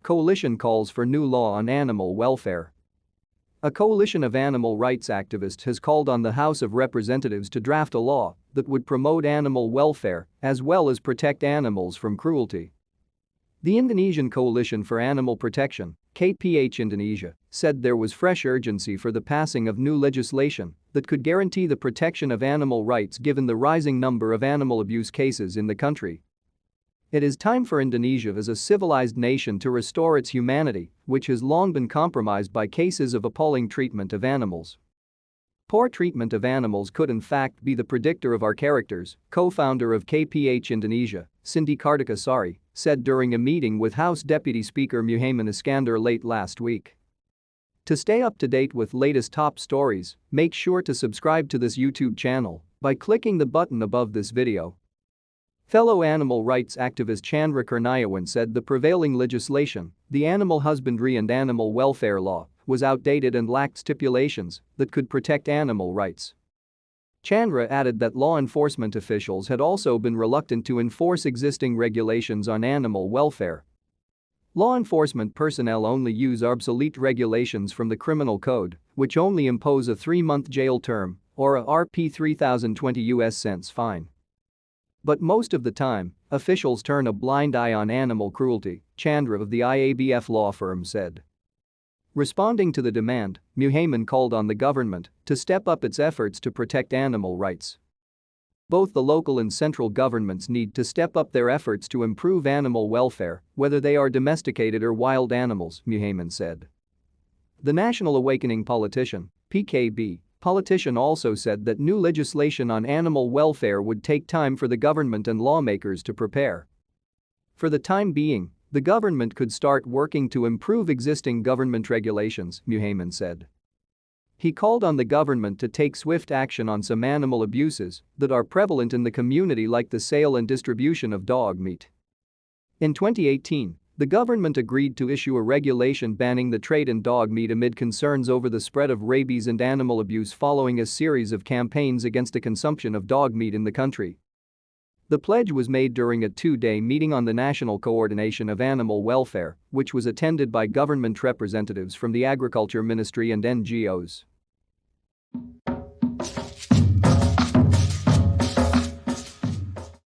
Coalition calls for new law on animal welfare. A coalition of animal rights activists has called on the House of Representatives to draft a law that would promote animal welfare as well as protect animals from cruelty. The Indonesian Coalition for Animal Protection, KPH Indonesia, said there was fresh urgency for the passing of new legislation that could guarantee the protection of animal rights given the rising number of animal abuse cases in the country. It is time for Indonesia as a civilized nation to restore its humanity, which has long been compromised by cases of appalling treatment of animals. Poor treatment of animals could in fact be the predictor of our characters, co-founder of KPH Indonesia, Kartika Sari, said during a meeting with House Deputy Speaker Muhaimin Iskandar late last week. To stay up to date with latest top stories, make sure to subscribe to this YouTube channel by clicking the button above this video. Fellow animal rights activist Chandra Kurniawan said the prevailing legislation, the Animal Husbandry and Animal Welfare Law, was outdated and lacked stipulations that could protect animal rights. Chandra added that law enforcement officials had also been reluctant to enforce existing regulations on animal welfare. Law enforcement personnel only use obsolete regulations from the Criminal Code, which only impose a 3-month jail term or a Rp 3,020 US cents fine. But most of the time, officials turn a blind eye on animal cruelty, Chandra of the IABF law firm said. Responding to the demand, Muhaimin called on the government to step up its efforts to protect animal rights. Both the local and central governments need to step up their efforts to improve animal welfare, whether they are domesticated or wild animals, Muhaimin said. The National Awakening politician, PKB, politician also said that new legislation on animal welfare would take time for the government and lawmakers to prepare. For the time being, the government could start working to improve existing government regulations, Muhaimin said. He called on the government to take swift action on some animal abuses that are prevalent in the community, like the sale and distribution of dog meat. In 2018, the government agreed to issue a regulation banning the trade in dog meat amid concerns over the spread of rabies and animal abuse following a series of campaigns against the consumption of dog meat in the country. The pledge was made during a 2-day meeting on the National Coordination of Animal Welfare, which was attended by government representatives from the Agriculture Ministry and NGOs.